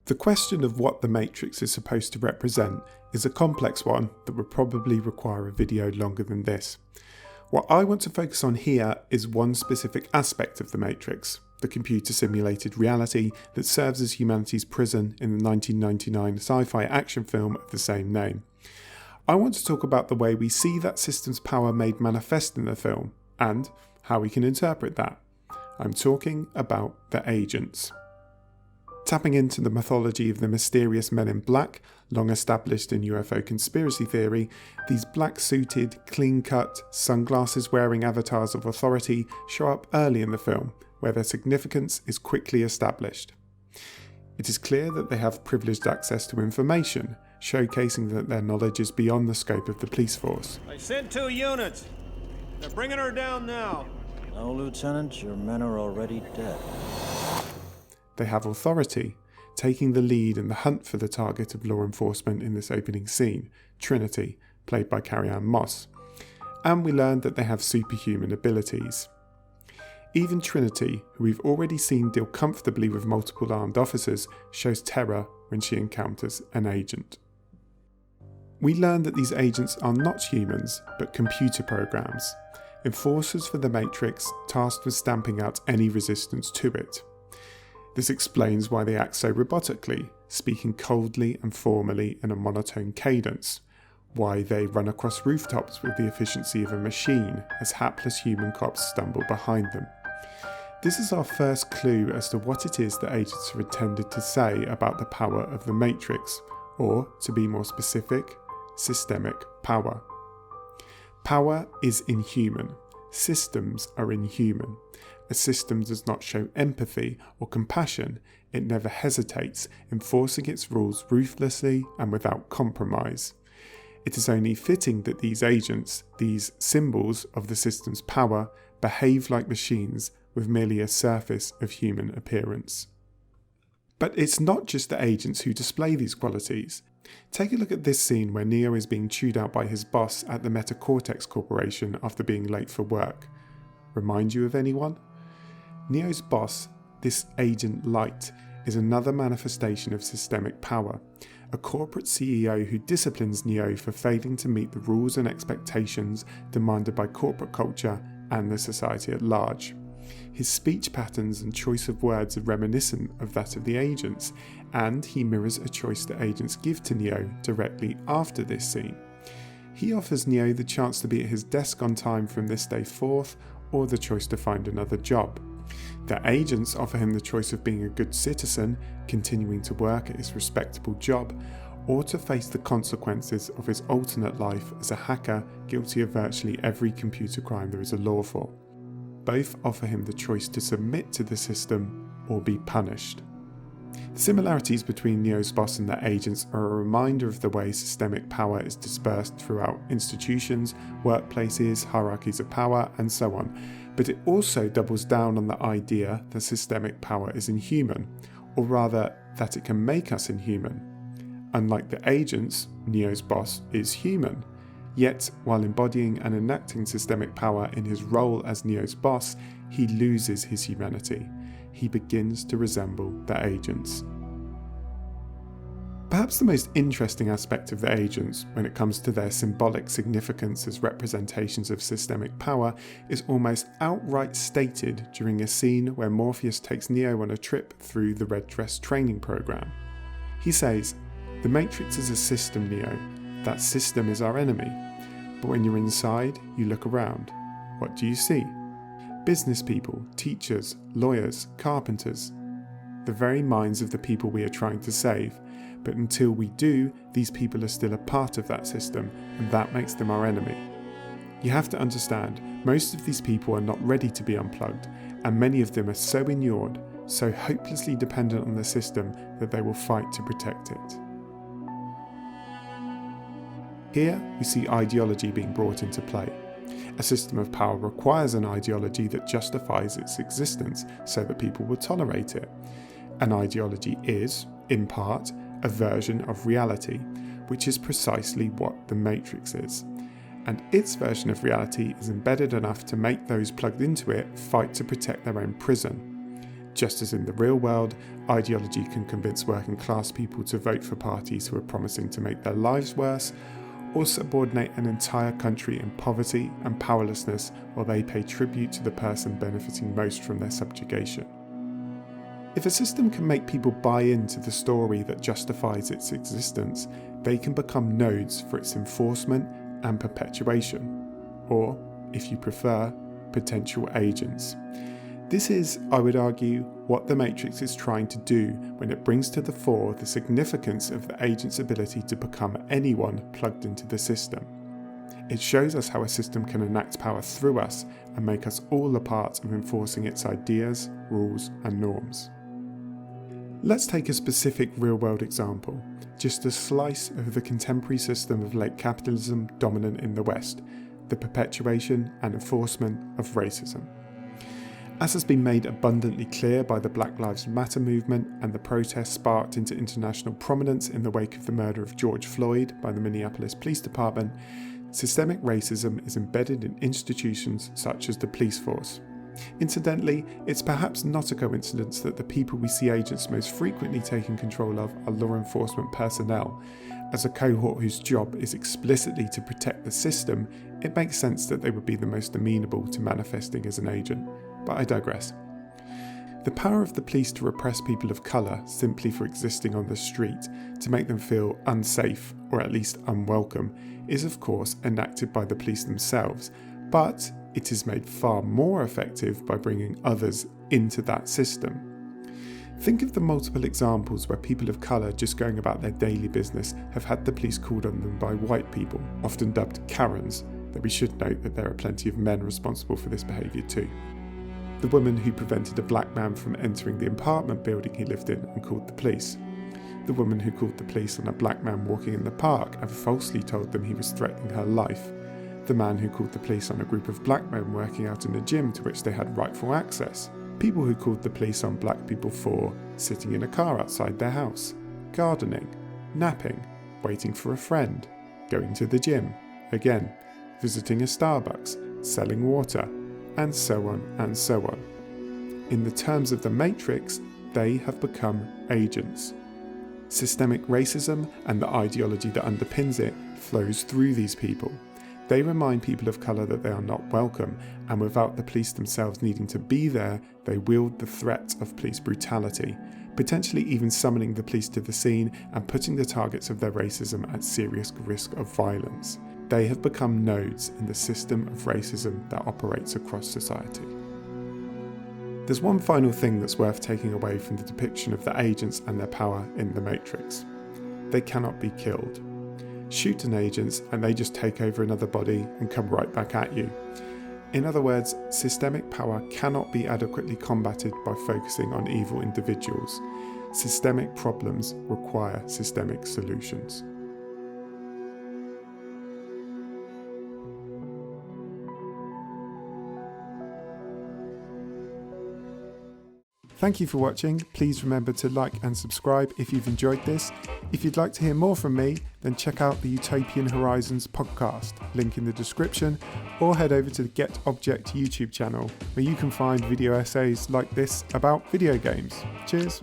The question of what the Matrix is supposed to represent is a complex one that would probably require a video longer than this. What I want to focus on here is one specific aspect of the Matrix, the computer simulated reality that serves as humanity's prison in the 1999 sci-fi action film of the same name. I want to talk about the way we see that system's power made manifest in the film, and how we can interpret that. I'm talking about the agents. Tapping into the mythology of the mysterious men in black, long established in UFO conspiracy theory, these black-suited, clean-cut, sunglasses-wearing avatars of authority show up early in the film, where their significance is quickly established. It is clear that they have privileged access to information, showcasing that their knowledge is beyond the scope of the police force. I sent 2 units. They're bringing her down now. No, Lieutenant, your men are already dead. They have authority, taking the lead in the hunt for the target of law enforcement in this opening scene, Trinity, played by Carrie-Anne Moss. And we learn that they have superhuman abilities. Even Trinity, who we've already seen deal comfortably with multiple armed officers, shows terror when she encounters an agent. We learn that these agents are not humans, but computer programs, enforcers for the Matrix tasked with stamping out any resistance to it. This explains why they act so robotically, speaking coldly and formally in a monotone cadence, why they run across rooftops with the efficiency of a machine as hapless human cops stumble behind them. This is our first clue as to what it is that agents are intended to say about the power of the Matrix, or, to be more specific, systemic power. Power is inhuman. Systems are inhuman. A system does not show empathy or compassion. It never hesitates, enforcing its rules ruthlessly and without compromise. It is only fitting that these agents, these symbols of the system's power, behave like machines with merely a surface of human appearance. But it's not just the agents who display these qualities. Take a look at this scene where Neo is being chewed out by his boss at the Metacortex Corporation after being late for work. Remind you of anyone? Neo's boss, this Agent Light, is another manifestation of systemic power, a corporate CEO who disciplines Neo for failing to meet the rules and expectations demanded by corporate culture and the society at large. His speech patterns and choice of words are reminiscent of that of the agents, and he mirrors a choice that agents give to Neo directly after this scene. He offers Neo the chance to be at his desk on time from this day forth, or the choice to find another job. The agents offer him the choice of being a good citizen, continuing to work at his respectable job, or to face the consequences of his alternate life as a hacker guilty of virtually every computer crime there is a law for. Both offer him the choice to submit to the system or be punished. The similarities between Neo's boss and the agents are a reminder of the way systemic power is dispersed throughout institutions, workplaces, hierarchies of power, and so on. But it also doubles down on the idea that systemic power is inhuman, or rather that it can make us inhuman. Unlike the agents, Neo's boss is human. Yet, while embodying and enacting systemic power in his role as Neo's boss, he loses his humanity. He begins to resemble the agents. Perhaps the most interesting aspect of the agents, when it comes to their symbolic significance as representations of systemic power, is almost outright stated during a scene where Morpheus takes Neo on a trip through the Red Dress training program. He says, "The Matrix is a system, Neo. That system is our enemy. But when you're inside, you look around. What do you see? Business people, teachers, lawyers, carpenters. The very minds of the people we are trying to save. But until we do, these people are still a part of that system, and that makes them our enemy. You have to understand, most of these people are not ready to be unplugged, and many of them are so inured, so hopelessly dependent on the system that they will fight to protect it." Here we see ideology being brought into play. A system of power requires an ideology that justifies its existence so that people will tolerate it. An ideology is, in part, a version of reality, which is precisely what the Matrix is. And its version of reality is embedded enough to make those plugged into it fight to protect their own prison. Just as in the real world, ideology can convince working class people to vote for parties who are promising to make their lives worse, or subordinate an entire country in poverty and powerlessness while they pay tribute to the person benefiting most from their subjugation. If a system can make people buy into the story that justifies its existence, they can become nodes for its enforcement and perpetuation, or, if you prefer, potential agents. This is, I would argue, what the Matrix is trying to do when it brings to the fore the significance of the agent's ability to become anyone plugged into the system. It shows us how a system can enact power through us and make us all a part of enforcing its ideas, rules, and norms. Let's take a specific real-world example, just a slice of the contemporary system of late capitalism dominant in the West, the perpetuation and enforcement of racism. As has been made abundantly clear by the Black Lives Matter movement and the protests sparked into international prominence in the wake of the murder of George Floyd by the Minneapolis Police Department, systemic racism is embedded in institutions such as the police force. Incidentally, it's perhaps not a coincidence that the people we see agents most frequently taking control of are law enforcement personnel. As a cohort whose job is explicitly to protect the system, it makes sense that they would be the most amenable to manifesting as an agent. But I digress. The power of the police to repress people of colour simply for existing on the street, to make them feel unsafe or at least unwelcome, is of course enacted by the police themselves, but it is made far more effective by bringing others into that system. Think of the multiple examples where people of colour just going about their daily business have had the police called on them by white people, often dubbed Karens, though we should note that there are plenty of men responsible for this behaviour too. The woman who prevented a black man from entering the apartment building he lived in and called the police. The woman who called the police on a black man walking in the park and falsely told them he was threatening her life. The man who called the police on a group of black men working out in a gym to which they had rightful access. People who called the police on black people for sitting in a car outside their house, gardening, napping, waiting for a friend, going to the gym, again, visiting a Starbucks, selling water, and so on and so on. In the terms of the Matrix, they have become agents. Systemic racism and the ideology that underpins it flows through these people. They remind people of colour that they are not welcome, and without the police themselves needing to be there, they wield the threat of police brutality, potentially even summoning the police to the scene and putting the targets of their racism at serious risk of violence. They have become nodes in the system of racism that operates across society. There's one final thing that's worth taking away from the depiction of the agents and their power in The Matrix. They cannot be killed. Shoot an agent and they just take over another body and come right back at you. In other words, systemic power cannot be adequately combated by focusing on evil individuals. Systemic problems require systemic solutions. Thank you for watching. Please remember to like and subscribe if you've enjoyed this. If you'd like to hear more from me, then check out the Utopian Horizons podcast, link in the description, or head over to the Get Object YouTube channel, where you can find video essays like this about video games. Cheers.